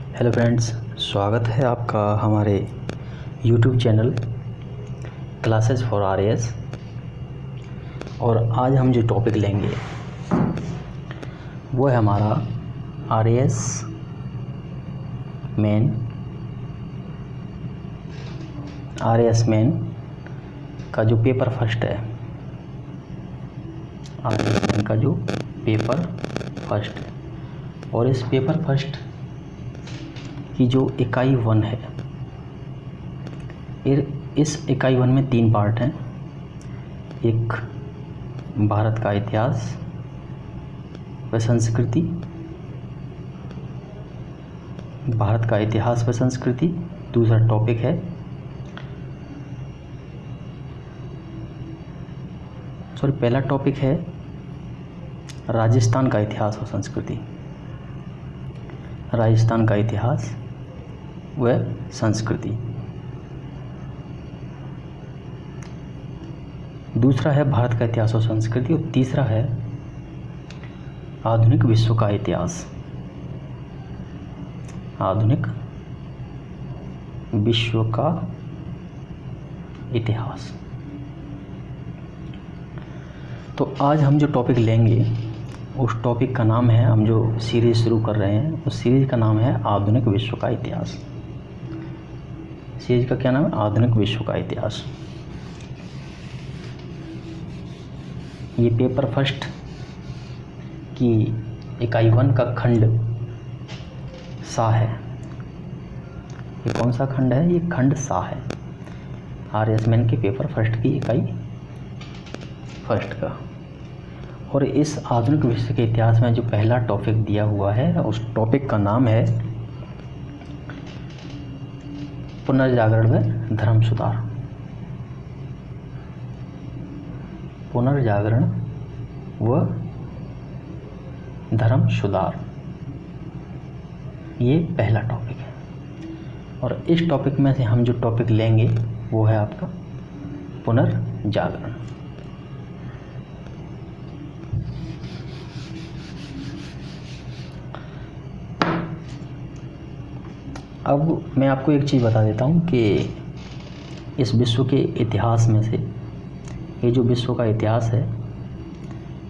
Hello friends, स्वागत है आपका हमारे YouTube channel classes for RAS. और आज हम जो टॉपिक लेंगे वो है हमारा आरएएस मेन का जो पेपर फर्स्ट है। आरएएस मेन का जो पेपर फर्स्ट है, और इस पेपर फर्स्ट की जो इकाई 1 है, इस इकाई 1 में 3 पार्ट हैं। एक भारत का इतिहास व संस्कृति, भारत का इतिहास व संस्कृति। दूसरा टॉपिक है पहला टॉपिक है राजस्थान का इतिहास और संस्कृति, राजस्थान का इतिहास व संस्कृति। दूसरा है भारत का इतिहास और संस्कृति, और तीसरा है आधुनिक विश्व का इतिहास, आधुनिक विश्व का इतिहास। तो आज हम जो टॉपिक लेंगे उस टॉपिक का नाम है, हम जो सीरीज शुरू कर रहे हैं उस सीरीज का नाम है आधुनिक विश्व का इतिहास। सीरीज का क्या नाम है? आधुनिक विश्व का इतिहास। ये पेपर फर्स्ट की इकाई 1 का खंड सा है। ये कौन सा खंड है? ये खंड सा है आरएएस मेन के पेपर फर्स्ट की इकाई फर्स्ट का। और इस आधुनिक विश्व के इतिहास में जो पहला टॉपिक दिया हुआ है उस टॉपिक का नाम है पुनर्जागरण व धर्म सुधार। पुनर्जागरण व धर्म सुधार, ये पहला टॉपिक है। और इस टॉपिक में से हम जो टॉपिक लेंगे वो है आपका पुनर्जागरण। अब मैं आपको एक चीज़ बता देता हूँ कि इस विश्व के इतिहास में से, ये जो विश्व का इतिहास है,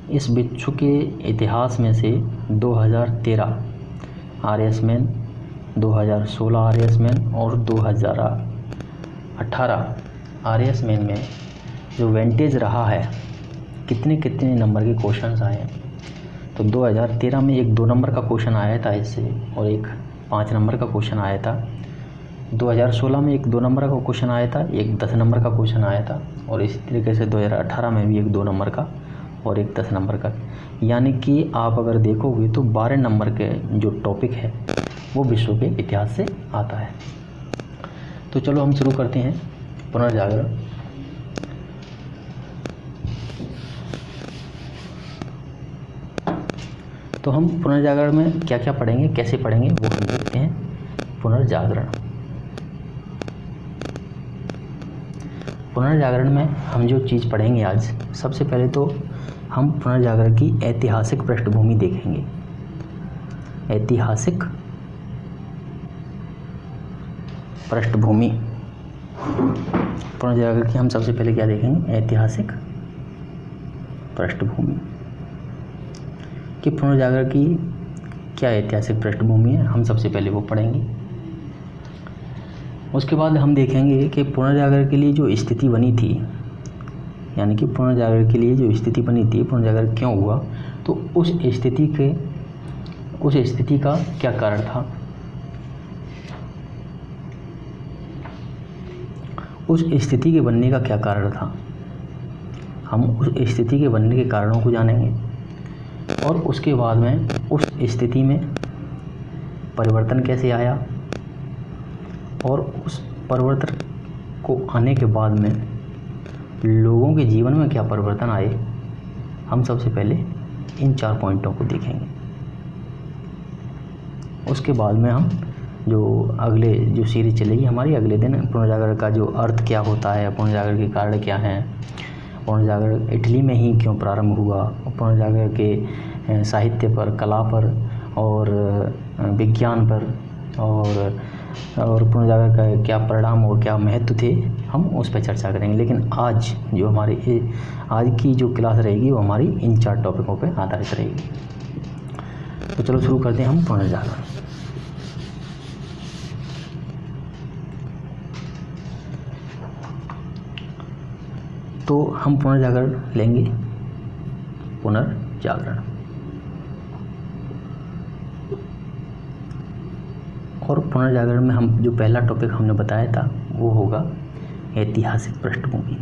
इस विश्व के इतिहास में से 2013 आरएएस मेन, 2016 आरएएस मेन और 2018 आरएएस मेन में जो वेंटेज रहा है, कितने कितने नंबर के क्वेश्चंस आए हैं। तो 2013 में एक 2 नंबर का क्वेश्चन आया था इससे, और एक 5 नंबर का क्वेश्चन आया था। 2016 में एक 2 नंबर का क्वेश्चन आया था, एक 10 नंबर का क्वेश्चन आया था, और इसी तरीके से 2018 में भी एक 2 नंबर का और एक 10 नंबर का। यानी कि आप अगर देखोगे तो 12 नंबर के जो टॉपिक है वो विश्व के इतिहास से आता है। तो चलो हम शुरू करते हैं पुनर्जागरण। तो हम पुनर्जागरण में क्या क्या पढ़ेंगे, कैसे पढ़ेंगे, वो हम देखते हैं। पुनर्जागरण में हम जो चीज़ पढ़ेंगे आज, सबसे पहले तो हम पुनर्जागरण की ऐतिहासिक पृष्ठभूमि देखेंगे। ऐतिहासिक पृष्ठभूमि पुनर्जागरण की हम सबसे पहले क्या देखेंगे? ऐतिहासिक पृष्ठभूमि कि पुनर्जागरण की क्या ऐतिहासिक पृष्ठभूमि है, हम सबसे पहले वो पढ़ेंगे। उसके बाद हम देखेंगे कि पुनर्जागरण के लिए जो स्थिति बनी थी, यानी कि पुनर्जागरण के लिए जो स्थिति बनी थी, पुनर्जागरण क्यों हुआ, तो उस स्थिति का क्या कारण था, उस स्थिति के बनने का क्या कारण था। हम उस स्थिति के बनने के कारणों को जानेंगे, और उसके बाद में उस स्थिति में परिवर्तन कैसे आया, और उस परिवर्तन को आने के बाद में लोगों के जीवन में क्या परिवर्तन आए, हम सबसे पहले इन 4 पॉइंटों को देखेंगे। उसके बाद में हम जो अगले जो सीरीज चलेगी हमारी, अगले दिन पुनर्जागरण का जो अर्थ क्या होता है, पुनर्जागरण के कारण क्या हैं, पुनर्जागरण इटली में ही क्यों प्रारंभ हुआ, पुनर्जागरण के साहित्य पर, कला पर और विज्ञान पर और पुनर्जागरण का क्या परिणाम और क्या महत्व थे, हम उस पर चर्चा करेंगे। लेकिन आज जो हमारी आज की जो क्लास रहेगी वो हमारी इन 4 टॉपिकों पे आधारित रहेगी। तो चलो शुरू करते हैं हम पुनर्जागरण। तो हम पुनर्जागरण लेंगे, पुनर्जागरण। और पुनर्जागरण में हम जो पहला टॉपिक हमने बताया था वो होगा ऐतिहासिक पृष्ठभूमि।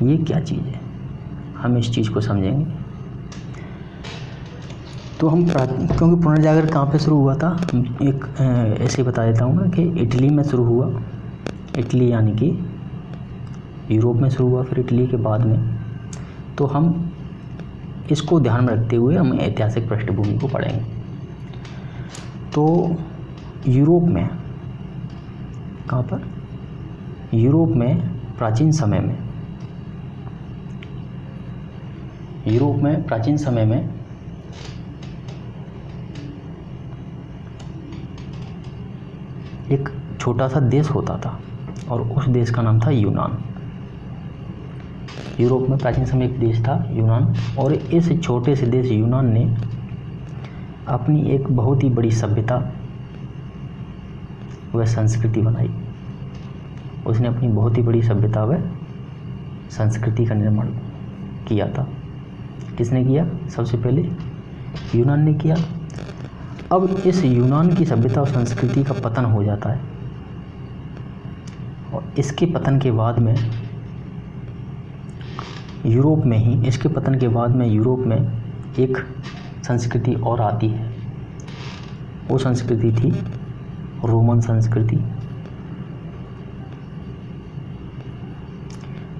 ये क्या चीज़ है, हम इस चीज़ को समझेंगे। तो हम क्योंकि पुनर्जागरण कहाँ पे शुरू हुआ था, एक ऐसे बता देता हूँ कि इटली में शुरू हुआ। इटली यानी कि यूरोप में शुरू हुआ, फिर इटली के बाद में। तो हम इसको ध्यान में रखते हुए हम ऐतिहासिक पृष्ठभूमि को पढ़ेंगे। तो यूरोप में, कहाँ पर, यूरोप में प्राचीन समय में, यूरोप में प्राचीन समय में एक छोटा सा देश होता था और उस देश का नाम था यूनान। यूरोप में प्राचीन समय एक देश था यूनान, और इस छोटे से देश यूनान ने अपनी एक बहुत ही बड़ी सभ्यता व संस्कृति बनाई। उसने अपनी बहुत ही बड़ी सभ्यता व संस्कृति का निर्माण किया था। किसने किया? सबसे पहले यूनान ने किया। अब इस यूनान की सभ्यता और संस्कृति का पतन हो जाता है, और इसके पतन के बाद में यूरोप में ही, इसके पतन के बाद में यूरोप में एक संस्कृति और आती है। वो संस्कृति थी रोमन संस्कृति।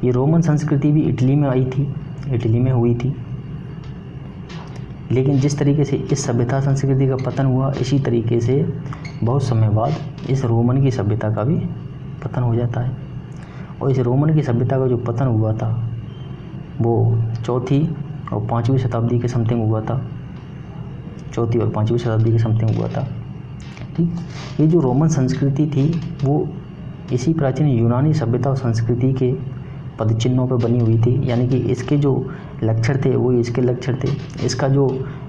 ये रोमन संस्कृति भी इटली में आई थी, इटली में हुई थी। लेकिन जिस तरीके से इस सभ्यता संस्कृति का पतन हुआ, इसी तरीके से बहुत समय बाद इस रोमन की सभ्यता का भी पतन हो जाता है। और इस रोमन की सभ्यता का जो पतन हुआ था वो 4वीं और 5वीं शताब्दी के समथिंग हुआ था। 4वीं और 5वीं शताब्दी के समथिंग हुआ था। ठीक, ये जो रोमन संस्कृति थी वो इसी प्राचीन यूनानी सभ्यता और संस्कृति के पदचिन्हों पर बनी हुई थी। यानी कि इसके जो लक्षण थे वही इसके लक्षण थे, इसका जो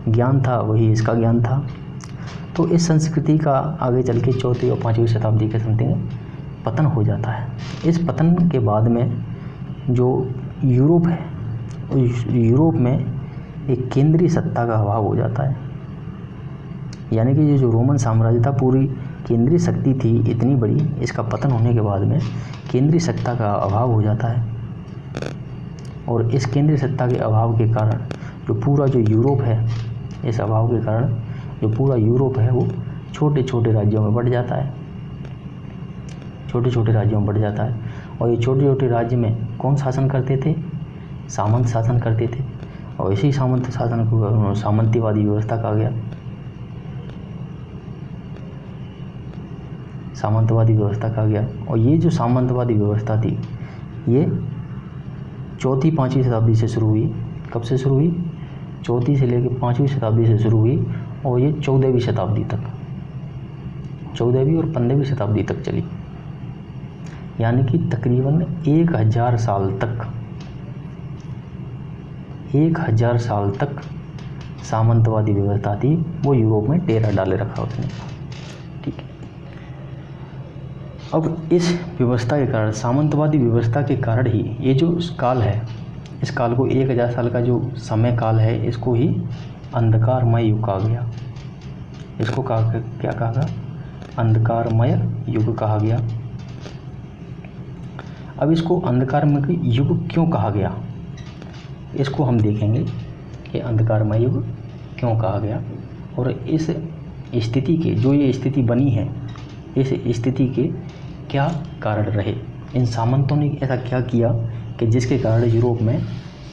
ज्ञान था वही इसका ज्ञान था। तो इस संस्कृति का आगे चल के 4वीं और 5वीं शताब्दी के समथिंग पतन हो जाता है। इस पतन के बाद में जो यूरोप है, यूरोप में एक केंद्रीय सत्ता का अभाव हो जाता है। यानी कि ये जो रोमन साम्राज्य था, पूरी केंद्रीय शक्ति थी इतनी बड़ी, इसका पतन होने के बाद में केंद्रीय सत्ता का अभाव हो जाता है। और इस केंद्रीय सत्ता के अभाव के कारण जो पूरा जो यूरोप है, इस अभाव के कारण जो पूरा यूरोप है वो छोटे छोटे राज्यों में बढ़ जाता है, छोटे छोटे राज्यों में बढ़ जाता है। और ये छोटे छोटे राज्य में कौन शासन करते थे? सामंत शासन करते थे। और इसी सामंत शासन को सामंतवादी व्यवस्था कहा गया। सामंतवादी व्यवस्था कहा गया। और ये जो सामंतवादी व्यवस्था थी ये 4वीं-5वीं शताब्दी से शुरू हुई। कब से शुरू हुई? 4वीं से लेकर 5वीं शताब्दी से शुरू हुई, और ये 14वीं शताब्दी तक, 14वीं और 15वीं शताब्दी तक चली। यानी कि तकरीबन 1000 साल तक, 1000 साल तक सामंतवादी व्यवस्था थी। वो यूरोप में डेरा डाले रखा उसने। ठीक है। अब इस व्यवस्था के कारण, सामंतवादी व्यवस्था के कारण ही ये जो काल है, इस काल को 1000 साल का जो समय काल है, इसको ही अंधकारमय युग कहा गया। इसको क्या कहा गया? अंधकारमय युग कहा गया। अब इसको अंधकारमय युग क्यों कहा गया, इसको हम देखेंगे कि अंधकारमय युग क्यों कहा गया, और इस स्थिति के, जो ये स्थिति बनी है, इस स्थिति के क्या कारण रहे। इन सामंतों ने ऐसा क्या किया कि जिसके कारण यूरोप में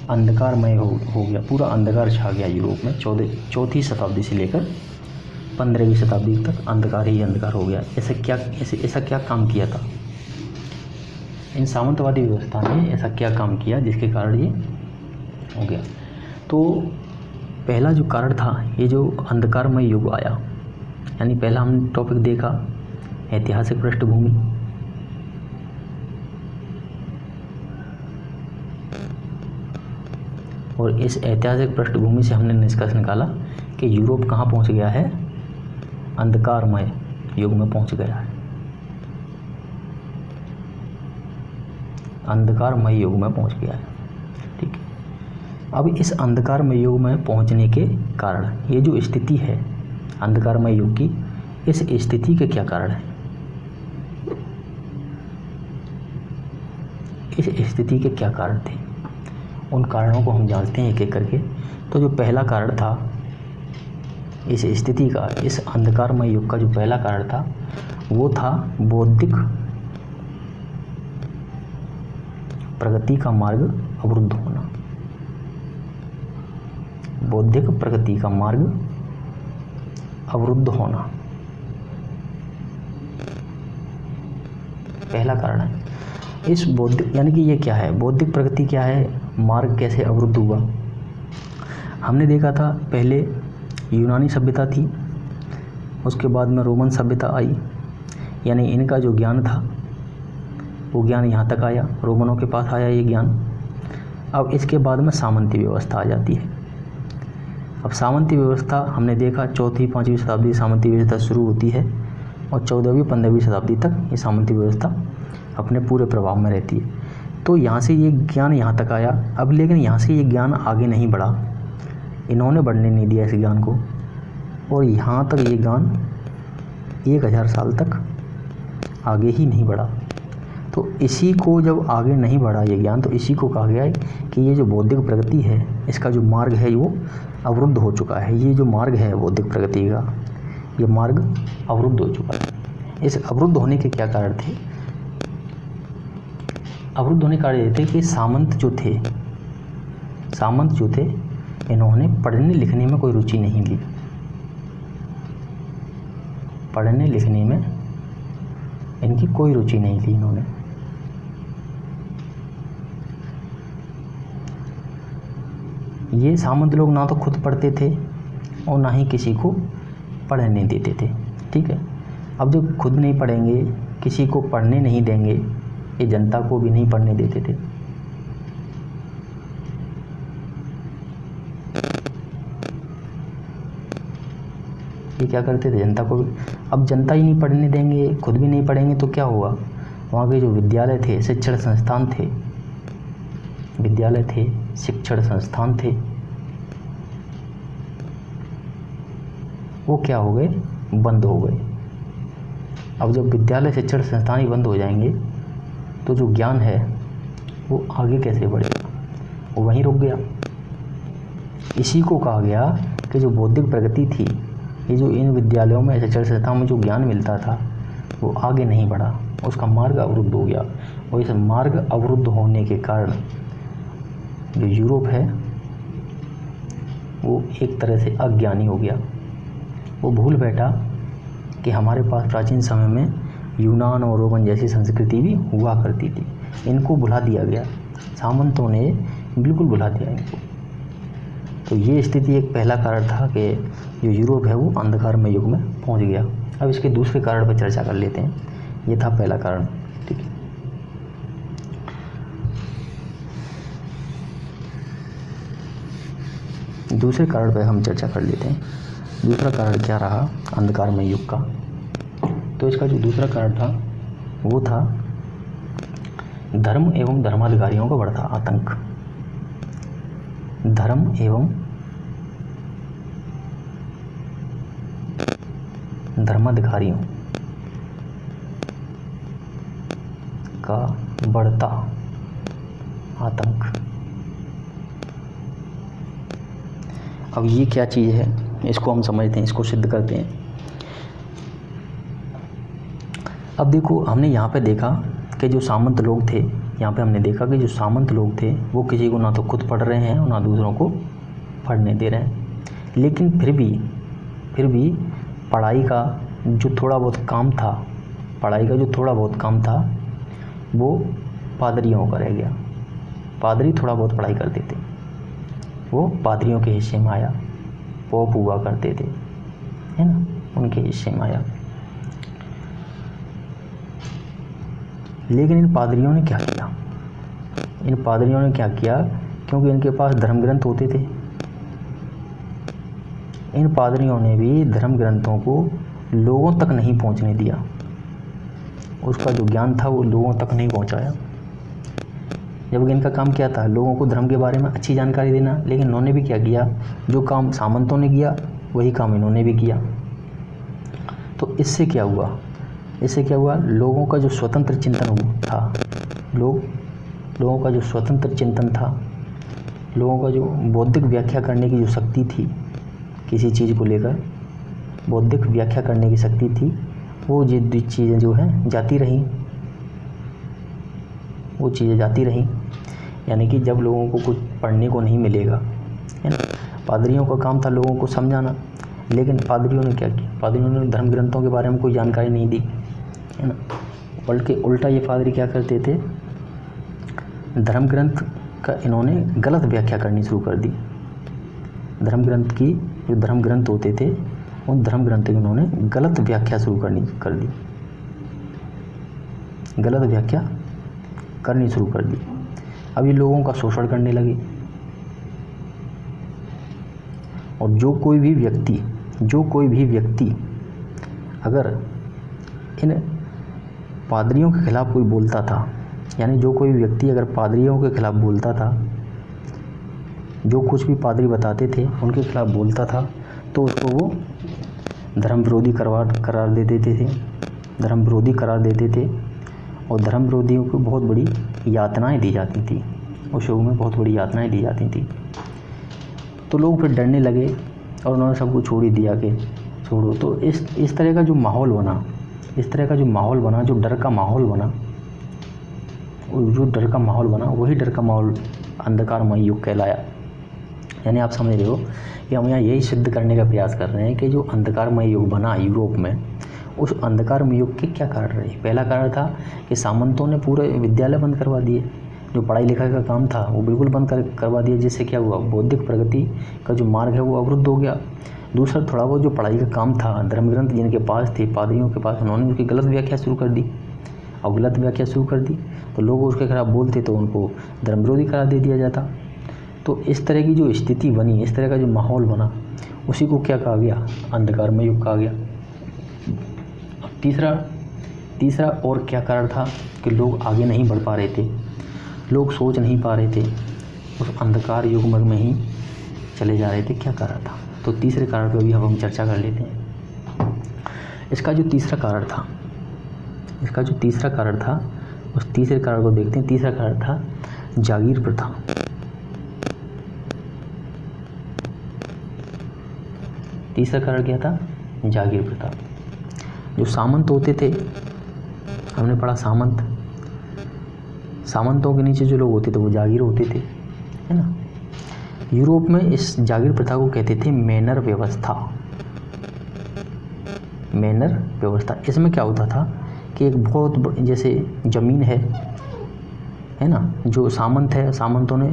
अंधकारमय हो गया, पूरा अंधकार छा गया यूरोप में। 4वीं शताब्दी से लेकर 15वीं शताब्दी तक अंधकार ही अंधकार हो गया। ऐसा क्या काम किया था? इन सामंतवादी व्यवस्था ने ऐसा क्या काम किया जिसके कारण ये हो गया। तो पहला जो कारण था, ये जो अंधकारमय युग आया, यानी पहला हमने टॉपिक देखा ऐतिहासिक पृष्ठभूमि, और इस ऐतिहासिक पृष्ठभूमि से हमने निष्कर्ष निकाला कि यूरोप कहाँ पहुँच गया है, अंधकारमय युग में पहुँच गया है, अंधकारमय युग में पहुँच गया है। ठीक है, अब इस अंधकारमय युग में पहुँचने के कारण ये जो स्थिति है अंधकारमय युग की, इस स्थिति के क्या कारण है, इस स्थिति के क्या कारण थे, उन कारणों को हम जानते हैं एक एक करके। तो जो पहला कारण था इस स्थिति का, इस अंधकारमय युग का जो पहला कारण था वो था बौद्धिक प्रगति का मार्ग अवरुद्ध होना। बौद्धिक प्रगति का मार्ग अवरुद्ध होना पहला कारण है। इस बौद्धिक, यानी कि ये क्या है, बौद्धिक प्रगति क्या है, मार्ग कैसे अवरुद्ध हुआ। हमने देखा था पहले यूनानी सभ्यता थी, उसके बाद में रोमन सभ्यता आई, यानी इनका जो ज्ञान था वो ज्ञान यहाँ तक आया, रोमनों के पास आया ये ज्ञान। अब इसके बाद में सामंती व्यवस्था आ जाती है। अब सामंती व्यवस्था हमने देखा 4वीं-5वीं शताब्दी सामंती व्यवस्था शुरू होती है और 14वीं-15वीं शताब्दी तक ये सामंती व्यवस्था अपने पूरे प्रभाव में रहती है। तो यहाँ से ये ज्ञान यहाँ तक आया। अब लेकिन यहाँ से ये ज्ञान आगे नहीं बढ़ा, इन्होंने बढ़ने नहीं दिया इस ज्ञान को, और यहाँ तक ये ज्ञान 1000 साल तक आगे ही नहीं बढ़ा। तो इसी को जब आगे नहीं बढ़ा ये ज्ञान, तो इसी को कहा गया है कि ये जो बौद्धिक प्रगति है इसका जो मार्ग है वो अवरुद्ध हो चुका है। ये जो मार्ग है बौद्धिक प्रगति का, ये मार्ग अवरुद्ध हो चुका है। इस अवरुद्ध होने के क्या कारण थे, अवरुद्ध होने के कारण ये थे कि सामंत जो थे इन्होंने पढ़ने लिखने में कोई रुचि नहीं ली, पढ़ने लिखने में इनकी कोई रुचि नहीं ली इन्होंने। ये सामंत लोग ना तो खुद पढ़ते थे और ना ही किसी को पढ़ने देते थे। ठीक है, अब जब खुद नहीं पढ़ेंगे, किसी को पढ़ने नहीं देंगे, ये जनता को भी नहीं पढ़ने देते थे। ये क्या करते थे, जनता को भी, अब जनता ही नहीं पढ़ने देंगे, खुद भी नहीं पढ़ेंगे तो क्या होगा, वहाँ के जो विद्यालय थे, शिक्षण संस्थान थे, विद्यालय थे, शिक्षण संस्थान थे, वो क्या हो गए, बंद हो गए। अब जब विद्यालय शिक्षण संस्थान ही बंद हो जाएंगे तो जो ज्ञान है वो आगे कैसे बढ़ेगा, वो वहीं रुक गया। इसी को कहा गया कि जो बौद्धिक प्रगति थी, ये जो इन विद्यालयों में शिक्षण संस्थाओं में जो ज्ञान मिलता था वो आगे नहीं बढ़ा, उसका मार्ग अवरुद्ध हो गया। और इस मार्ग अवरुद्ध होने के कारण जो यूरोप है वो एक तरह से अज्ञानी हो गया। वो भूल बैठा कि हमारे पास प्राचीन समय में यूनान और रोमन जैसी संस्कृति भी हुआ करती थी, इनको भुला दिया गया, सामंतों ने बिल्कुल भुला दिया इनको। तो ये स्थिति एक पहला कारण था कि जो यूरोप है वो अंधकारमय युग में पहुंच गया। अब इसके दूसरे कारण पर चर्चा कर लेते हैं। ये था पहला कारण। ठीक है, दूसरे कारण पर हम चर्चा कर लेते हैं। दूसरा कारण क्या रहा अंधकारमय युग का, तो इसका जो दूसरा कारण था वो था धर्म एवं धर्माधिकारियों का बढ़ता आतंक। धर्म एवं धर्माधिकारियों का बढ़ता आतंक। अब ये क्या चीज़ है, इसको हम समझते हैं, इसको सिद्ध करते हैं। अब देखो, हमने यहाँ पे देखा कि जो सामंत लोग थे, यहाँ पे हमने देखा कि जो सामंत लोग थे वो किसी को ना तो खुद पढ़ रहे हैं और ना दूसरों को पढ़ने दे रहे हैं। लेकिन फिर भी पढ़ाई का जो थोड़ा बहुत काम था, वो पादरियों का रह गया। पादरी थोड़ा बहुत पढ़ाई करते थे, वो पादरियों के हिस्से में आया। पोप हुआ करते थे, है ना, उनके हिस्से में आया। लेकिन इन पादरियों ने क्या किया, क्योंकि इनके पास धर्म ग्रंथ होते थे, इन पादरियों ने भी धर्म ग्रंथों को लोगों तक नहीं पहुंचने दिया। उसका जो ज्ञान था वो लोगों तक नहीं पहुंचाया। जबकि इनका काम क्या था, लोगों को धर्म के बारे में अच्छी जानकारी देना। लेकिन इन्होंने भी क्या किया, जो काम सामंतों ने किया वही काम इन्होंने भी किया। तो इससे क्या हुआ, लोगों का जो स्वतंत्र चिंतन था, लोगों का जो स्वतंत्र चिंतन था, लोगों का जो बौद्धिक व्याख्या करने की जो शक्ति थी, किसी चीज़ को लेकर बौद्धिक व्याख्या करने की शक्ति थी, वो चीज़ें जो हैं जाती रहीं। यानी कि जब लोगों को कुछ पढ़ने को नहीं मिलेगा, है ना, पादरियों का काम था लोगों को समझाना। लेकिन पादरियों ने क्या किया, पादरियों ने धर्म ग्रंथों के बारे में कोई जानकारी नहीं दी, है ना। बल्कि उल्टा ये पादरी क्या करते थे, धर्म ग्रंथ का इन्होंने गलत व्याख्या करनी शुरू कर दी। धर्म ग्रंथ की जो धर्म ग्रंथ होते थे, उन धर्म ग्रंथ की उन्होंने गलत व्याख्या शुरू कर दी, गलत व्याख्या करनी शुरू कर दी। अब ये लोगों का शोषण करने लगे। और जो कोई भी व्यक्ति अगर इन पादरियों के खिलाफ कोई बोलता था, यानी जो कोई व्यक्ति अगर पादरियों के खिलाफ बोलता था, जो कुछ भी पादरी बताते थे उनके खिलाफ बोलता था, तो उसको वो धर्म विरोधी करार दे देते थे। और धर्म विरोधियों को बहुत बड़ी यातनाएं दी जाती थी, उस युग में बहुत बड़ी यातनाएं दी जाती थी। तो लोग फिर डरने लगे और उन्होंने सबको छोड़ ही दिया कि छोड़ो। तो इस तरह का जो माहौल बना, जो डर का माहौल बना, वही डर का माहौल अंधकारमय युग कहलाया। यानी आप समझ रहे हो कि हम यहाँ यही सिद्ध करने का प्रयास कर रहे हैं कि जो अंधकारमय युग बना यूरोप में, उस अंधकारमय युग के क्या कारण रहे। पहला कारण था कि सामंतों ने पूरे विद्यालय बंद करवा दिए, जो पढ़ाई लिखाई का काम था वो बिल्कुल बंद करवा दिया, जिससे क्या हुआ, बौद्धिक प्रगति का जो मार्ग है वो अवरुद्ध हो गया। दूसरा, थोड़ा बहुत जो पढ़ाई का काम था, धर्म ग्रंथ जिनके पास थे, पादरियों के पास, उन्होंने उसकी गलत व्याख्या शुरू कर दी। तो लोग उसके खिलाफ बोलते तो उनको धर्म विरोधी करार दे दिया जाता। तो इस तरह की जो स्थिति बनी, इस तरह का जो माहौल बना, उसी को क्या कहा गया, अंधकारमय युग कहा गया। अब तीसरा और क्या कारण था कि लोग आगे नहीं बढ़ पा रहे थे, लोग सोच नहीं पा रहे थे, उस अंधकार युग में ही चले जा रहे थे। क्या कारण था, तो तीसरे कारण पर भी हम चर्चा कर लेते हैं। इसका जो तीसरा कारण था, उस तीसरे कारण को देखते हैं। तीसरा कारण था जागीर प्रथा। तीसरा कारण क्या था, जागीर प्रथा। जो सामंत होते थे, हमने पढ़ा सामंतों के नीचे जो लोग होते थे वो जागीर होते थे, है ना। यूरोप में इस जागीर प्रथा को कहते थे मैनर व्यवस्था। इसमें क्या होता था कि एक बहुत जैसे ज़मीन है ना, जो सामंत है, सामंतों ने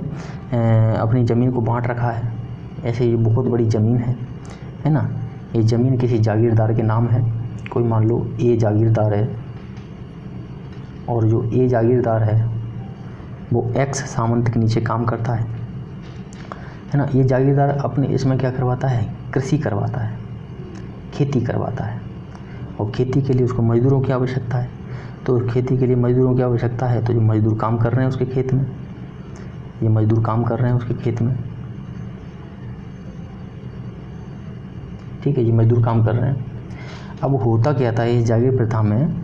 अपनी ज़मीन को बांट रखा है। ऐसे ये बहुत बड़ी ज़मीन है ना, ये ज़मीन किसी जागीरदार के नाम है। कोई मान लो ए जागीरदार है, और जो ए जागीरदार है वो एक्स सामंत के नीचे काम करता है ना। ये जागीरदार अपने इसमें क्या करवाता है, कृषि करवाता है, खेती करवाता है। और खेती के लिए उसको मजदूरों की आवश्यकता है। तो खेती के लिए मजदूरों की आवश्यकता है, तो जो मजदूर काम कर रहे हैं उसके खेत में, ठीक है, ये मजदूर काम कर रहे हैं। अब होता क्या था इस जागीर प्रथा में,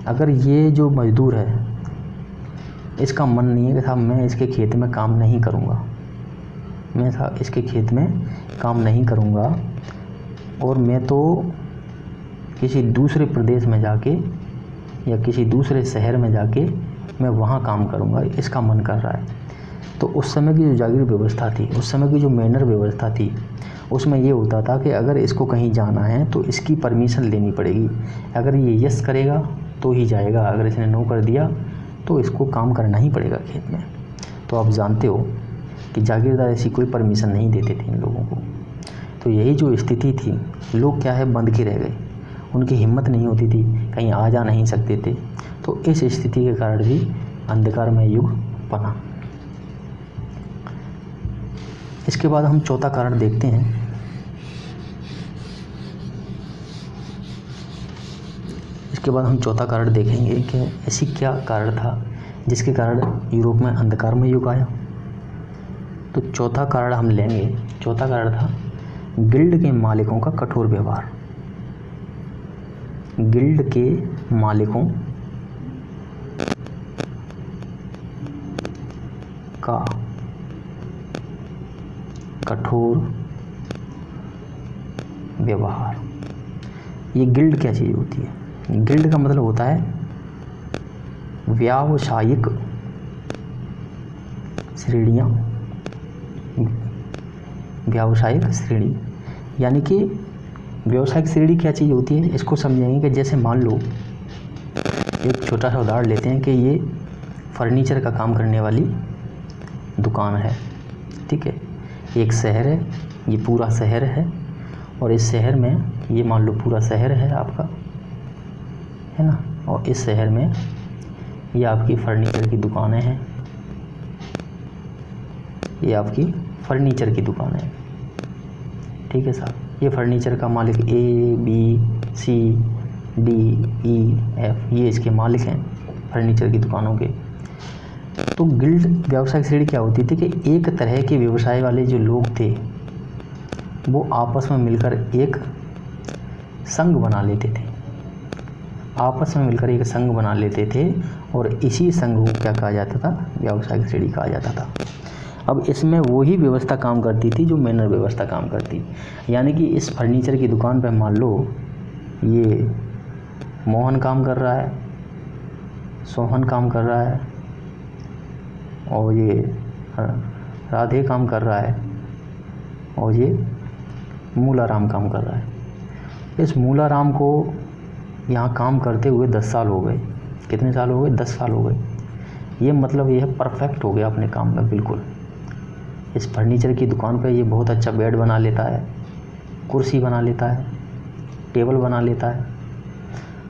अगर ये जो मजदूर है इसका मन नहीं है कि साहब मैं इसके खेत में काम नहीं करूँगा, और मैं तो किसी दूसरे प्रदेश में जाके या किसी दूसरे शहर में जाके मैं वहाँ काम करूँगा, इसका मन कर रहा है। तो उस समय की जो जागीर व्यवस्था थी, उस समय की जो मैनर व्यवस्था थी, उसमें ये होता था कि अगर इसको कहीं जाना है तो इसकी परमिशन लेनी पड़ेगी। अगर ये यस करेगा तो ही जाएगा, अगर इसने नो कर दिया तो इसको काम करना ही पड़ेगा खेत में। तो आप जानते हो कि जागीरदार ऐसी कोई परमिशन नहीं देते थे इन लोगों को। तो यही जो स्थिति थी, लोग क्या है बंध के रह गए, उनकी हिम्मत नहीं होती थी, कहीं आ जा नहीं सकते थे। तो इस स्थिति के कारण भी अंधकारमय युग बना। इसके बाद हम चौथा कारण देखते हैं। इसके बाद हम चौथा कारण देखेंगे कि ऐसी क्या कारण था जिसके कारण यूरोप में अंधकारमय युग आया। तो चौथा कारण हम लेंगे, चौथा कारण था गिल्ड के मालिकों का कठोर व्यवहार। गिल्ड के मालिकों का कठोर व्यवहार। ये गिल्ड क्या चीज़ होती है? गिल्ड का मतलब होता है व्यावसायिक श्रेणियाँ, व्यावसायिक श्रेणी। यानी कि व्यावसायिक श्रेणी क्या चीज़ होती है, इसको समझेंगे कि जैसे मान लो एक छोटा सा उदाहरण लेते हैं कि ये फर्नीचर का काम करने वाली दुकान है, ठीक है। एक शहर है, ये पूरा शहर है, और इस शहर में ये मान लो पूरा शहर है आपका, है ना। और इस शहर में ये आपकी फर्नीचर की दुकानें हैं, ये आपकी फर्नीचर की दुकान है, ठीक है साहब। ये फर्नीचर का मालिक ABCDEF ये इसके मालिक हैं फर्नीचर की दुकानों के। तो गिल्ड व्यावसायिक श्रेणी क्या होती थी कि एक तरह के व्यवसाय वाले जो लोग थे वो आपस में मिलकर एक संघ बना लेते थे, आपस में मिलकर एक संघ बना लेते थे, और इसी संघ को क्या कहा जाता था? व्यावसायिक श्रेणी कहा जाता था। अब इसमें वही व्यवस्था काम करती थी जो मैनर व्यवस्था काम करती। यानी कि इस फर्नीचर की दुकान पर मान लो ये मोहन काम कर रहा है, सोहन काम कर रहा है, और ये राधे काम कर रहा है, और ये मूलाराम काम कर रहा है। इस मूलाराम को यहाँ काम करते हुए 10 साल हो गए। कितने साल हो गए? 10 साल हो गए। ये मतलब ये परफेक्ट हो गया अपने काम में बिल्कुल। इस फर्नीचर की दुकान पे ये बहुत अच्छा बेड बना लेता है, कुर्सी बना लेता है, टेबल बना लेता है।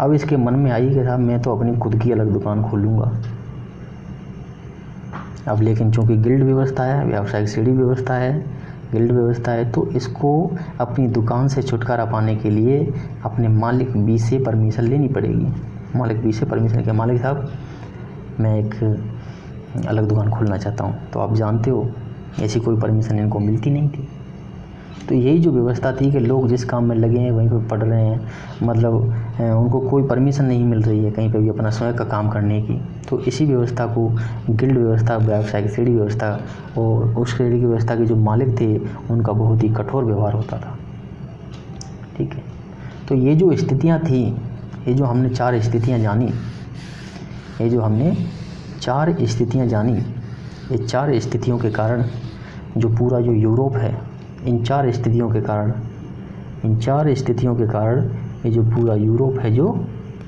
अब इसके मन में आई कि साहब मैं तो अपनी खुद की अलग दुकान खोलूँगा। अब लेकिन चूँकि गिल्ड व्यवस्था है, व्यावसायिक श्रेणी व्यवस्था है, गिल्ड व्यवस्था है, तो इसको अपनी दुकान से छुटकारा पाने के लिए अपने मालिक बी से परमिशन लेनी पड़ेगी। मालिक बी से परमिशन के मालिक साहब मैं एक अलग दुकान खोलना चाहता हूँ। तो आप जानते हो ऐसी कोई परमिशन इनको मिलती नहीं थी। तो यही जो व्यवस्था थी कि लोग जिस काम में लगे हैं वहीं पर पढ़ रहे हैं, मतलब उनको कोई परमिशन नहीं मिल रही है कहीं पे भी अपना स्वयं का काम करने की। तो इसी व्यवस्था को गिल्ड व्यवस्था, व्यावसायिक श्रेणी व्यवस्था, और उस श्रेणी की व्यवस्था के जो मालिक थे उनका बहुत ही कठोर व्यवहार होता था, ठीक है। तो ये जो स्थितियाँ थी, ये जो हमने 4 स्थितियाँ जानी, ये जो हमने 4 स्थितियाँ जानी, ये 4 स्थितियों के कारण जो पूरा जो यूरोप है, इन 4 स्थितियों के कारण, इन 4 स्थितियों के कारण ये जो पूरा यूरोप है जो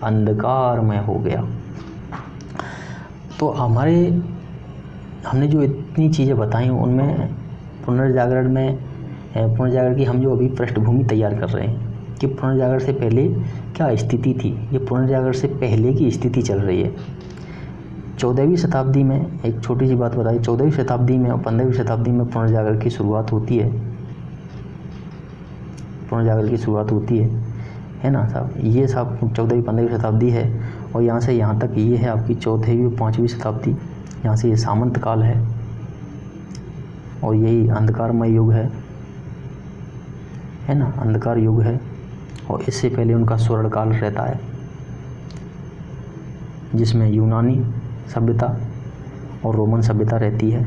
अंधकारमय हो गया। तो हमने जो इतनी चीज़ें बताई उनमें पुनर्जागरण की हम जो अभी पृष्ठभूमि तैयार कर रहे हैं कि पुनर्जागरण से पहले क्या स्थिति थी, ये पुनर्जागरण से पहले की स्थिति चल रही है। 14वीं शताब्दी में एक छोटी सी बात बताई, 14वीं शताब्दी में और 15वीं शताब्दी में पुनर्जागरण की शुरुआत होती है, पुनर्जागरण की शुरुआत होती है ना साहब। ये साहब 14वीं 15वीं शताब्दी है, और यहाँ से यहाँ तक ये है आपकी 4वीं 5वीं शताब्दी। यहाँ से ये सामंत काल है, और यही अंधकारमय युग है ना, अंधकार युग है। और इससे पहले उनका स्वर्ण काल रहता है जिसमें यूनानी सभ्यता और रोमन सभ्यता रहती है।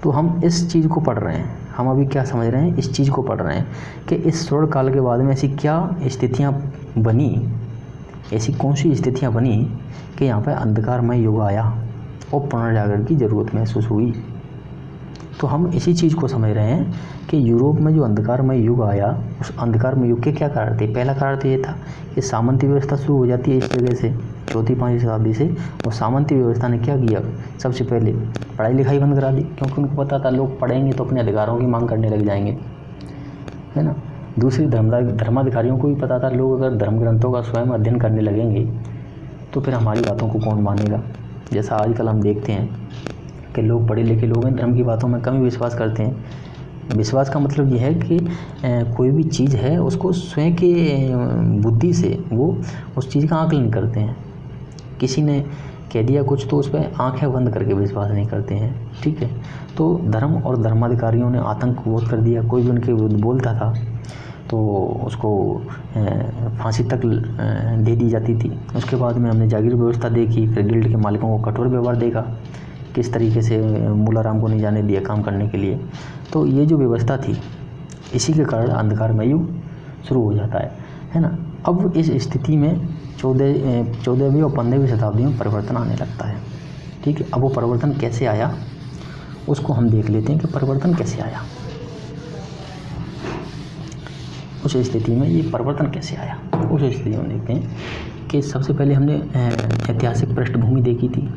तो हम इस चीज़ को पढ़ रहे हैं, हम अभी क्या समझ रहे हैं, इस चीज़ को पढ़ रहे हैं कि इस स्वर्ण काल के बाद में ऐसी क्या स्थितियाँ बनी, ऐसी कौन सी स्थितियाँ बनी कि यहाँ पर अंधकारमय युग आया और पुनर्जागरण की ज़रूरत महसूस हुई। तो हम इसी चीज़ को समझ रहे हैं कि यूरोप में जो अंधकारमय युग आया, उस अंधकारमय युग के क्या कारण थे। पहला कारण तो ये था कि सामंती व्यवस्था शुरू हो जाती है इस जगह से, चौथी 5वीं शताब्दी से वो सामंती व्यवस्था ने क्या किया, सबसे पहले पढ़ाई लिखाई बंद करा दी, क्योंकि उनको पता था लोग पढ़ेंगे तो अपने अधिकारों की मांग करने लग जाएंगे, है ना। दूसरी धर्माधिकारियों को भी पता था लोग अगर धर्म ग्रंथों का स्वयं अध्ययन करने लगेंगे तो फिर हमारी बातों को कौन मानेगा। जैसा आजकल हम देखते हैं कि लोग पढ़े लिखे लोग हैं, धर्म की बातों में कम ही विश्वास करते हैं। विश्वास का मतलब यह है कि कोई भी चीज़ है उसको स्वयं के बुद्धि से वो उस चीज़ का आकलन करते हैं। किसी ने कह दिया कुछ तो उस पर आंखें बंद करके विश्वास नहीं करते हैं, ठीक है। तो धर्म और धर्माधिकारियों ने आतंक बहुत कर दिया। कोई भी उनके विरुद्ध बोलता था तो उसको फांसी तक दे दी जाती थी। उसके बाद में हमने जागीर व्यवस्था देखी, फिर गिल्ड के मालिकों को कठोर व्यवहार देखा, किस तरीके से मूलाराम को नहीं जाने दिया काम करने के लिए। तो ये जो व्यवस्था थी, इसी के कारण अंधकारमय युग शुरू हो जाता है ना। अब इस स्थिति में 14वीं और 15वीं शताब्दी में परिवर्तन आने लगता है, ठीक है। अब वो परिवर्तन कैसे आया उसको हम देख लेते हैं कि परिवर्तन कैसे आया, उस स्थिति में ये परिवर्तन कैसे आया। उस स्थिति में देखते हैं कि सबसे पहले हमने ऐतिहासिक पृष्ठभूमि देखी थी।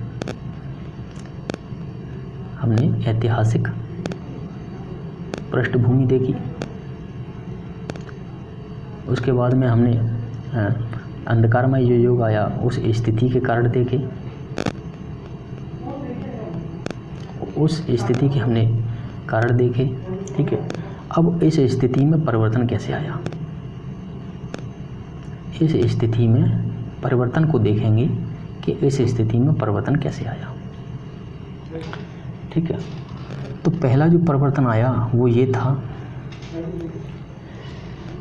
हमने ऐतिहासिक पृष्ठभूमि देखी, उसके बाद में हमने अंधकारमय जो युग आया उस स्थिति के कारण देखे, उस स्थिति के हमने कारण देखे, ठीक है। अब इस स्थिति में परिवर्तन कैसे आया, इस स्थिति में परिवर्तन को देखेंगे कि इस स्थिति में परिवर्तन कैसे आया, ठीक है। तो पहला जो परिवर्तन आया वो ये था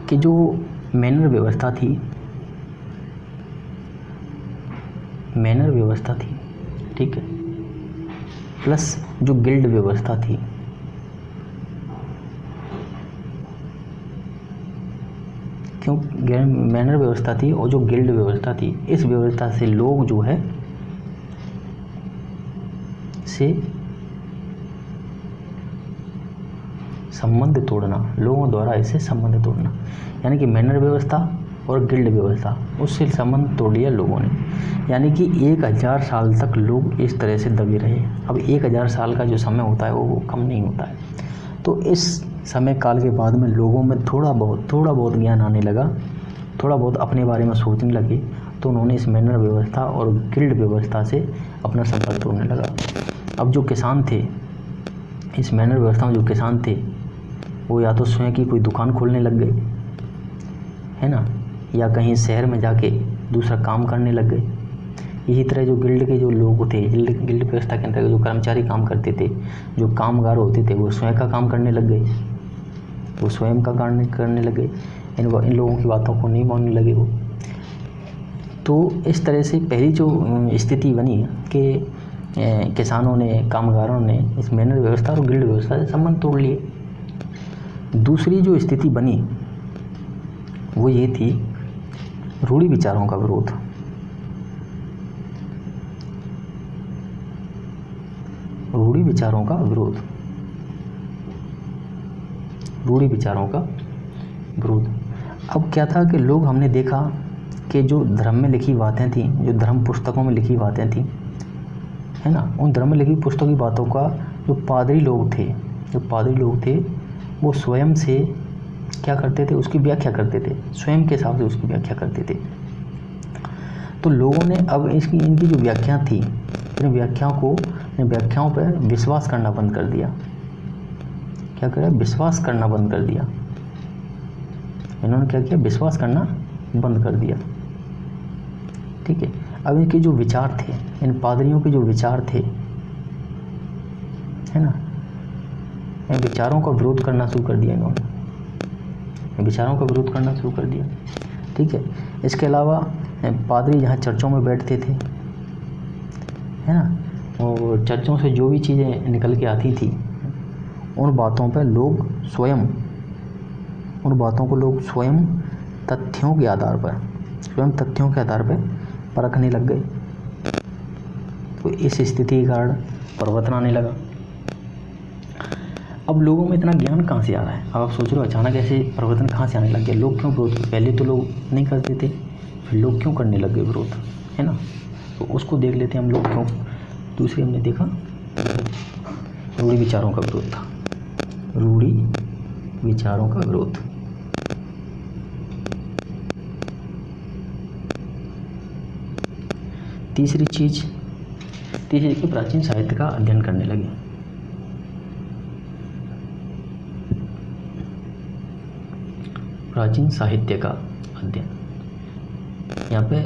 कि जो मैनर व्यवस्था थी, ठीक है, प्लस जो गिल्ड व्यवस्था थी, क्यों मैनर व्यवस्था थी और जो गिल्ड व्यवस्था थी, इस व्यवस्था से लोग जो है से संबंध तोड़ना, लोगों द्वारा इससे संबंध तोड़ना, यानी कि मैनर व्यवस्था और गिल्ड व्यवस्था, उससे संबंध तोड़ लिया लोगों ने। यानी कि 1000 साल तक लोग इस तरह से दबे रहे। अब 1000 साल का जो समय होता है वो कम नहीं होता है। तो इस समय काल के बाद में लोगों में थोड़ा बहुत ज्ञान आने लगा, थोड़ा बहुत अपने बारे में सोचने लगे, तो उन्होंने इस मैनर व्यवस्था और गिल्ड व्यवस्था से अपना संपर्क तोड़ने लगा। अब जो किसान थे, इस मैनर व्यवस्था में जो किसान थे वो या तो स्वयं की कोई दुकान खोलने लग गए, है ना, या कहीं शहर में जाके दूसरा काम करने लग गए। इसी तरह जो गिल्ड के जो लोग थे, गिल्ड व्यवस्था के अंतर्गत जो कर्मचारी काम करते थे, जो कामगार होते थे, वो स्वयं का काम करने लग गए, वो स्वयं का काम करने लगे, इन लोगों की बातों को नहीं मानने लगे वो। तो इस तरह से पहली जो स्थिति बनी कि किसानों ने, कामगारों ने इस मैनर व्यवस्था और गिल्ड व्यवस्था से संबंध तोड़ लिए। दूसरी जो स्थिति बनी वो ये थी रूढ़ि विचारों का विरोध। रूढ़ि विचारों का विरोध, रूढ़ि विचारों का विरोध। अब क्या था कि लोग, हमने देखा कि जो धर्म में लिखी बातें थी, जो धर्म पुस्तकों में लिखी बातें थी, है ना, उन धर्म में लिखी पुस्तकों की बातों का जो पादरी लोग थे वो स्वयं से क्या करते थे, उसकी व्याख्या करते थे, स्वयं के हिसाब से उसकी व्याख्या करते थे। तो लोगों ने अब इनकी जो व्याख्या थी, इन व्याख्याओं पर विश्वास करना बंद कर दिया। क्या करा? विश्वास करना बंद कर दिया। इन्होंने क्या किया? विश्वास करना बंद कर दिया, ठीक है। अब इनके जो विचार थे, इन पादरियों के जो विचार थे, है ना, इन विचारों का विरोध करना शुरू कर दिया इन्होंने, विचारों का विरोध करना शुरू कर दिया, ठीक है। इसके अलावा पादरी जहाँ चर्चों में बैठते थे, है ना, और चर्चों से जो भी चीज़ें निकल के आती थी, उन बातों पर लोग स्वयं, तथ्यों के आधार पर परखने लग गए। तो इस स्थिति के कारण परिवर्तन आने लगा। अब लोगों में इतना ज्ञान कहाँ से आ रहा है? अब आप सोच रहे हो अचानक ऐसे परिवर्तन कहाँ से आने लग गया? लोग क्यों विरोध? पहले तो लोग नहीं करते थे, फिर लोग क्यों करने लग गए विरोध, है ना। तो उसको देख लेते हैं हम लोग क्यों। दूसरी हमने देखा रूढ़ि विचारों का विरोध था, रूढ़ि विचारों का विरोध। तीसरी चीज कि प्राचीन साहित्य का अध्ययन करने लगे। प्राचीन साहित्य का अध्ययन, यहाँ पे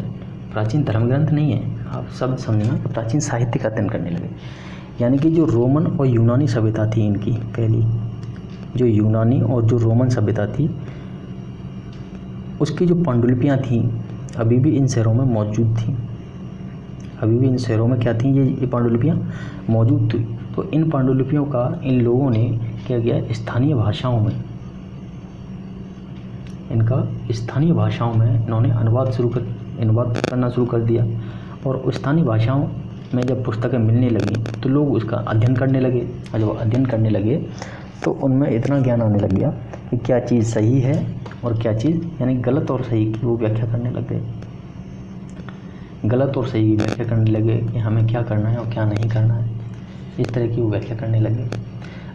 प्राचीन धर्म ग्रंथ नहीं है, आप सब समझना, प्राचीन साहित्य का अध्ययन करने लगे। यानी कि जो रोमन और यूनानी सभ्यता थी इनकी, पहली जो यूनानी और जो रोमन सभ्यता थी, उसकी जो पांडुलिपियाँ थीं अभी भी इन शहरों में मौजूद थीं। अभी भी इन शहरों में क्या थी, ये पांडुलिपियाँ मौजूद थी। तो इन पांडुलिपियों का इन लोगों ने क्या किया, स्थानीय भाषाओं में, इनका स्थानीय भाषाओं में इन्होंने अनुवाद करना शुरू कर दिया। और स्थानीय भाषाओं में जब पुस्तकें मिलने लगी तो लोग उसका अध्ययन करने लगे, और जब अध्ययन करने लगे तो उनमें इतना ज्ञान आने लग गया कि क्या चीज़ सही है और क्या चीज़ यानी गलत और सही की वो व्याख्या करने लग गए। गलत और सही की व्याख्या करने लगे कि हमें क्या करना है और क्या नहीं करना है, इस तरह की वो व्याख्या करने लगे।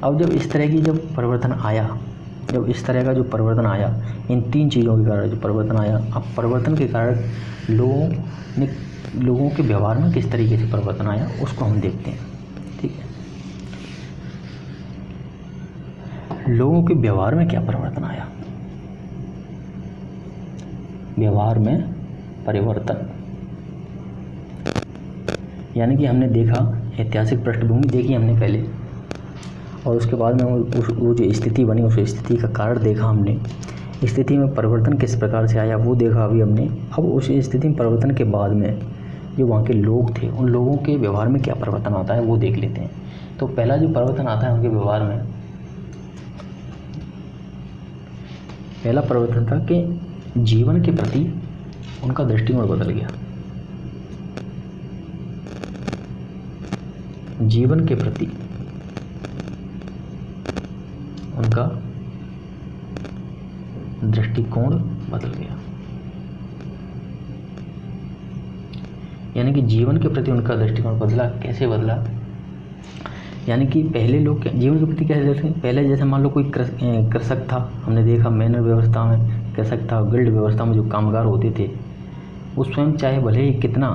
अब जब इस तरह की जब परिवर्तन आया, जब इस तरह का जो परिवर्तन आया, इन तीन चीज़ों के कारण जो परिवर्तन आया, अब परिवर्तन के कारण लोगों के व्यवहार में किस तरीके से परिवर्तन आया उसको हम देखते हैं। ठीक है, लोगों के व्यवहार में क्या परिवर्तन आया, व्यवहार में परिवर्तन, यानी कि हमने देखा ऐतिहासिक पृष्ठभूमि देखी हमने पहले, और उसके बाद में वो जो स्थिति बनी उस स्थिति का कारण देखा हमने, स्थिति में परिवर्तन किस प्रकार से आया वो देखा अभी हमने। अब उस स्थिति में परिवर्तन के बाद में जो वहाँ के लोग थे उन लोगों के व्यवहार में क्या परिवर्तन आता है वो देख लेते हैं। तो पहला जो परिवर्तन आता है उनके व्यवहार में, पहला परिवर्तन था कि जीवन के प्रति उनका दृष्टिकोण बदल गया। जीवन के प्रति उनका दृष्टिकोण बदल गया, यानी कि जीवन के प्रति उनका दृष्टिकोण बदला। कैसे बदला, यानी कि पहले लोग जीवन के प्रति कैसे देखते, पहले जैसे मान लो कोई कृषक था, हमने देखा मैनर व्यवस्था में कृषक था, गिल्ड व्यवस्था में जो कामगार होते थे वो स्वयं चाहे भले ही कितना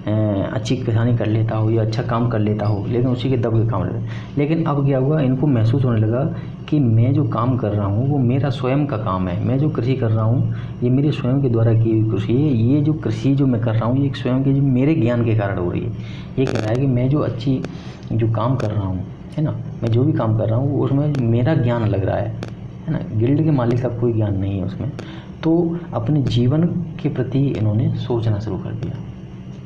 अच्छी किसानी कर लेता हो या अच्छा काम कर लेता हो, लेकिन उसी के दब के काम लेता। लेकिन अब क्या हुआ, इनको महसूस होने लगा कि मैं जो काम कर रहा हूँ वो मेरा स्वयं का काम है, मैं जो कृषि कर रहा हूँ ये मेरे स्वयं के द्वारा की हुई कृषि है, ये जो कृषि जो मैं कर रहा हूँ ये स्वयं के जो मेरे ज्ञान के कारण हो रही है। ये कह रहा है कि मैं जो अच्छी जो काम कर रहा हूँ है ना, मैं जो भी काम कर रहा हूँ उसमें मेरा ज्ञान लग रहा है ना, गिल्ड के मालिक का कोई ज्ञान नहीं है उसमें। तो अपने जीवन के प्रति इन्होंने सोचना शुरू कर दिया।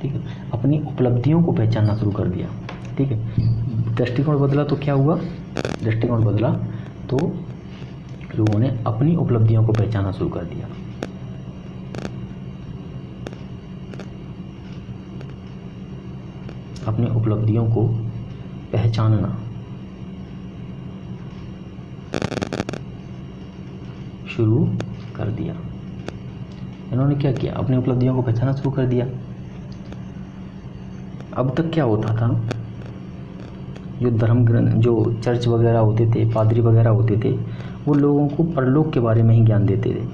ठीक है, अपनी उपलब्धियों को पहचानना शुरू कर दिया। ठीक है, दृष्टिकोण बदला तो क्या हुआ, दृष्टिकोण बदला तो लोगों ने अपनी उपलब्धियों को पहचानना शुरू कर दिया। अपनी उपलब्धियों को पहचानना शुरू कर दिया। इन्होंने क्या किया, अपनी उपलब्धियों को पहचानना शुरू कर दिया। अब तक क्या होता था, जो धर्म ग्रंथ जो चर्च वगैरह होते थे, पादरी वगैरह होते थे, वो लोगों को परलोक के बारे में ही ज्ञान देते थे।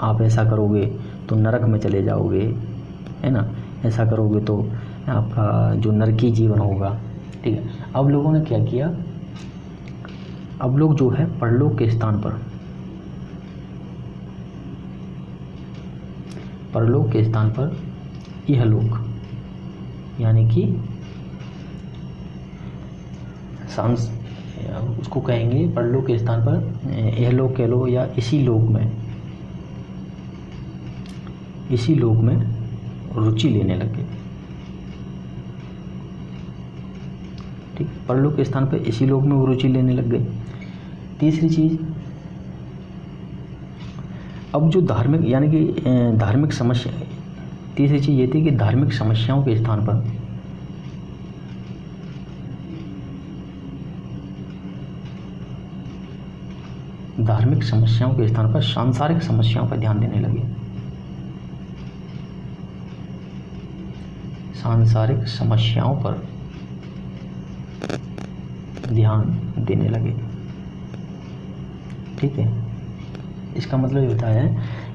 आप ऐसा करोगे तो नरक में चले जाओगे, है ना, ऐसा करोगे तो आपका जो नरकी जीवन होगा। ठीक है, अब लोगों ने क्या किया, अब लोग जो है परलोक के स्थान पर, परलोक के स्थान पर इहलोक यानी कि उसको कहेंगे परलोक के स्थान पर इहलोक कह लो या इसी लोक में रुचि लेने लगे। ठीक, परलोक के स्थान पर इसी लोक में वो रुचि लेने लग गए। तीसरी चीज़, अब जो धार्मिक यानी कि धार्मिक समस्या, तीसरी चीज़ ये थी कि धार्मिक समस्याओं के स्थान पर सांसारिक समस्याओं पर ध्यान देने लगे। सांसारिक समस्याओं पर ध्यान देने लगे। ठीक है, इसका मतलब ये होता है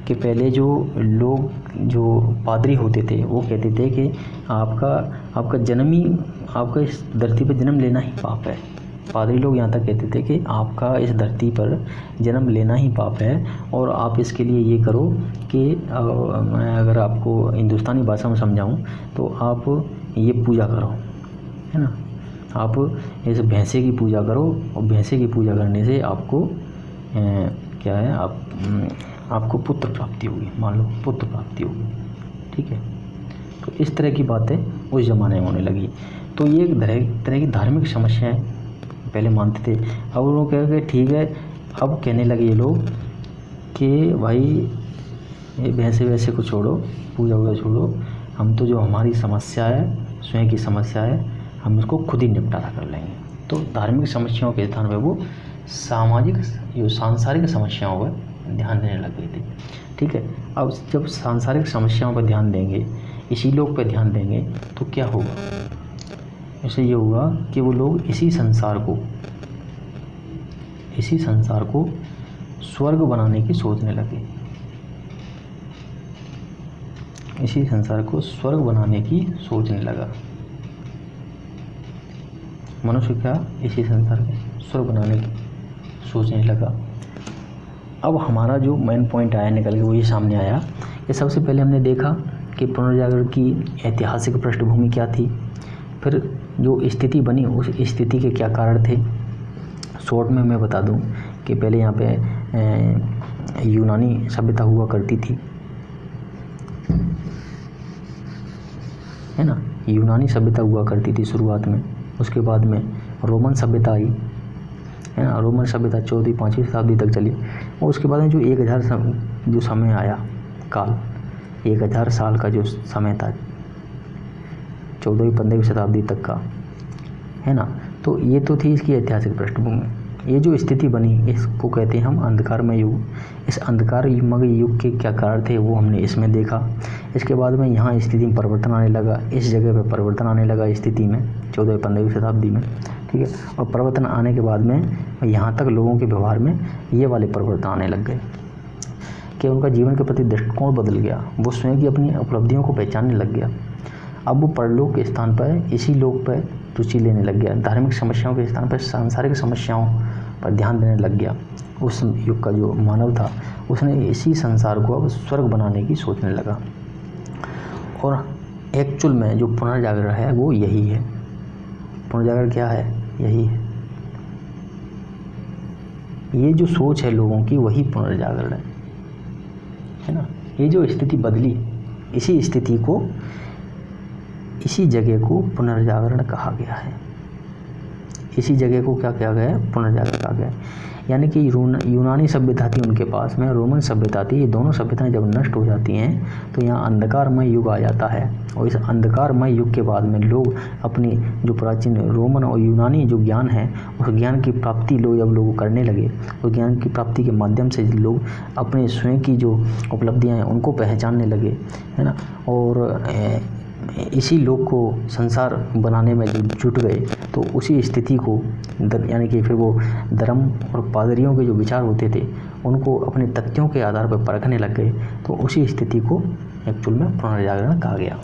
कि पहले जो लोग, जो पादरी होते थे, वो कहते थे कि आपका जन्म ही, आपका इस धरती पर जन्म लेना ही पाप है। पादरी लोग यहाँ तक कहते थे कि आपका इस धरती पर जन्म लेना ही पाप है, और आप इसके लिए ये करो कि मैं अगर आपको हिंदुस्तानी भाषा में समझाऊं तो आप ये पूजा करो, है ना, आप इस भैंसे की पूजा करो, और भैंसे की पूजा करने से आपको क्या है, आपको पुत्र प्राप्ति होगी, मान लो पुत्र प्राप्ति होगी। ठीक है, तो इस तरह की बातें उस ज़माने में होने लगी। तो ये एक तरह की धार्मिक समस्याएं पहले मानते थे। अब वो कह के ठीक है, अब कहने लगे ये लोग कि भाई ये भैंसे वैसे को छोड़ो, पूजा वूजा छोड़ो, हम तो जो हमारी समस्या है, स्वयं की समस्या है, हम उसको खुद ही निपटारा कर लेंगे। तो धार्मिक समस्याओं के स्थान पर वो सामाजिक, जो सांसारिक समस्याओं पर ध्यान देने लग गए थे। ठीक है, अब जब सांसारिक समस्याओं पर ध्यान देंगे, इसी लोग पर ध्यान देंगे, तो क्या होगा? इससे ये होगा कि वो लोग इसी संसार को स्वर्ग बनाने की सोचने लगे। इसी संसार को स्वर्ग बनाने की सोचने लगा मनुष्य। क्या इसी संसार को स्वर्ग बनाने की सोचने लगा। अब हमारा जो मेन पॉइंट आया निकल के, वो ये सामने आया कि सबसे पहले हमने देखा कि पुनर्जागरण की ऐतिहासिक पृष्ठभूमि क्या थी, फिर जो स्थिति बनी उस स्थिति के क्या कारण थे। शॉर्ट में मैं बता दूं कि पहले यहाँ पे यूनानी सभ्यता हुआ करती थी, है ना, यूनानी सभ्यता हुआ करती थी शुरुआत में। उसके बाद में रोमन सभ्यता आई, है ना, रोमन सभ्यता 14वीं 5वीं शताब्दी तक चली। और उसके बाद में जो 1000 जो समय आया काल, 1000 साल का जो समय था 14वीं 15वीं शताब्दी तक का, है ना, तो ये तो थी इसकी ऐतिहासिक पृष्ठभूमि। ये जो स्थिति बनी, इसको कहते हैं हम अंधकारमय युग। इस अंधकारमय युग के क्या कारण थे वो हमने इसमें देखा। इसके बाद में यहाँ स्थिति में परिवर्तन आने लगा, इस जगह पे परिवर्तन आने लगा स्थिति में 14वीं 15वीं शताब्दी में। ठीक है, और परिवर्तन आने के बाद में यहाँ तक लोगों के व्यवहार में ये वाले परिवर्तन आने लग गए कि उनका जीवन के प्रति दृष्टिकोण बदल गया, वो स्वयं की अपनी उपलब्धियों को पहचानने लग गया। अब वो परलोक के स्थान पर इसी लोक पर रुचि लेने लग गया, धार्मिक समस्याओं के स्थान पर सांसारिक समस्याओं पर ध्यान देने लग गया। उस युग का जो मानव था उसने इसी संसार को अब स्वर्ग बनाने की सोचने लगा। और एक्चुअल में जो पुनर्जागरण है वो यही है। पुनर्जागरण क्या है? यही है। ये जो सोच है लोगों की वही पुनर्जागरण है ना। ये जो स्थिति बदली, इसी स्थिति को, इसी जगह को पुनर्जागरण कहा गया है। इसी जगह को क्या कहा गया है? पुनर्जागरण कहा गया है। यानी कि यूनानी सभ्यता थी उनके पास में, रोमन सभ्यता थी, ये दोनों सभ्यताएं जब नष्ट हो जाती हैं तो यहाँ अंधकारमय युग आ जाता है। और इस अंधकारमय युग के बाद में लोग अपनी जो प्राचीन रोमन और यूनानी जो ज्ञान है उस ज्ञान की प्राप्ति जब लोग करने लगे, उस ज्ञान की प्राप्ति के माध्यम से लोग अपने स्वयं की जो उपलब्धियाँ हैं उनको पहचानने लगे, है ना। और इसी लोग को संसार बनाने में जो जुट गए तो उसी स्थिति को यानी कि फिर वो धर्म और पादरियों के जो विचार होते थे उनको अपने तथ्यों के आधार पर परखने लग गए, तो उसी स्थिति को एक्चुअल में पुनर्जागरण कहा गया।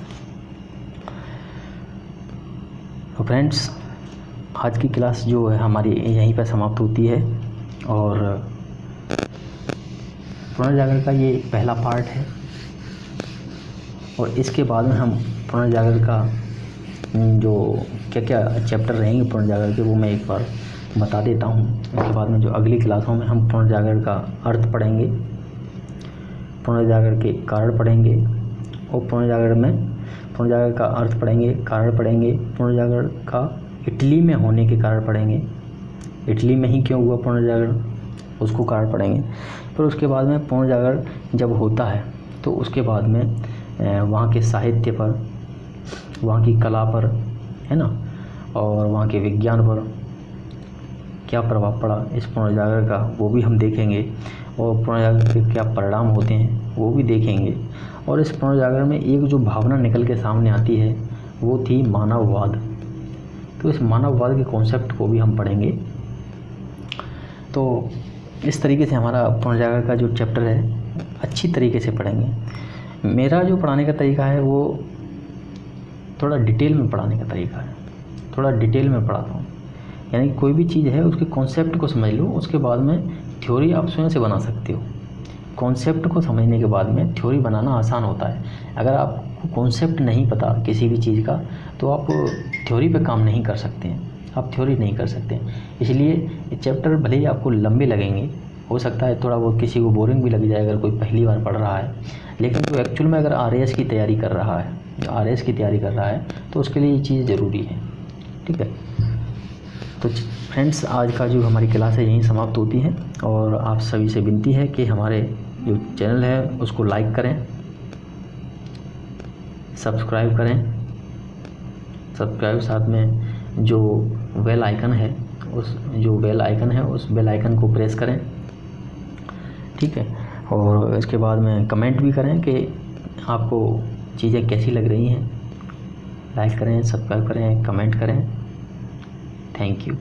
तो फ्रेंड्स, आज की क्लास जो है हमारी यहीं पर समाप्त होती है और पुनर्जागरण का ये पहला पार्ट है। और इसके बाद में हम पुनर्जागरण का जो क्या क्या चैप्टर रहेंगे पुनर्जागरण के वो मैं एक बार बता देता हूँ। उसके बाद में जो अगली क्लासों में हम पुनर्जागरण का अर्थ पढ़ेंगे, पुनर्जागरण के कारण पढ़ेंगे और पुनर्जागरण का अर्थ पढ़ेंगे, कारण पढ़ेंगे, पुनर्जागरण का इटली में होने के कारण पढ़ेंगे, इटली में ही क्यों हुआ पुनर्जागरण उसको कारण पढ़ेंगे। फिर उसके बाद में पुनर्जागरण जब होता है तो उसके बाद में वहाँ के साहित्य पर, वहाँ की कला पर, है ना, और वहाँ के विज्ञान पर क्या प्रभाव पड़ा इस पुनर्जागरण का वो भी हम देखेंगे। और पुनर्जागरण के क्या परिणाम होते हैं वो भी देखेंगे। और इस पुनर्जागरण में एक जो भावना निकल के सामने आती है वो थी मानववाद। तो इस मानववाद के कॉन्सेप्ट को भी हम पढ़ेंगे। तो इस तरीके से हमारा पुनर्जागरण का जो चैप्टर है अच्छी तरीके से पढ़ेंगे। मेरा जो पढ़ाने का तरीका है वो थोड़ा डिटेल में पढ़ाने का तरीका है, थोड़ा डिटेल में पढ़ाता हूँ। यानी कोई भी चीज़ है उसके कॉन्सेप्ट को समझ लो, उसके बाद में थ्योरी आप स्वयं से बना सकते हो। कॉन्सेप्ट को समझने के बाद में थ्योरी बनाना आसान होता है। अगर आपको कॉन्सेप्ट नहीं पता किसी भी चीज़ का तो आप थ्योरी पे काम नहीं कर सकते हैं, आप थ्योरी नहीं कर सकते हैं। इसलिए ये चैप्टर भले ही आपको लंबे लगेंगे, हो सकता है थोड़ा बहुत किसी को बोरिंग भी लग जाए अगर कोई पहली बार पढ़ रहा है, लेकिन जो एक्चुअल में अगर आरएएस की तैयारी कर रहा है, जो आरएएस की तैयारी कर रहा है तो उसके लिए ये चीज़ ज़रूरी है। ठीक है, तो फ्रेंड्स आज का जो हमारी क्लास है यहीं समाप्त होती है। और आप सभी से विनती है कि हमारे जो चैनल है उसको लाइक करें, सब्सक्राइब करें, साथ में जो बेल आइकन है उस बेल आइकन को प्रेस करें। ठीक है, और इसके बाद में कमेंट भी करें कि आपको चीज़ें कैसी लग रही हैं। लाइक करें, सब्सक्राइब करें, कमेंट करें। Thank you.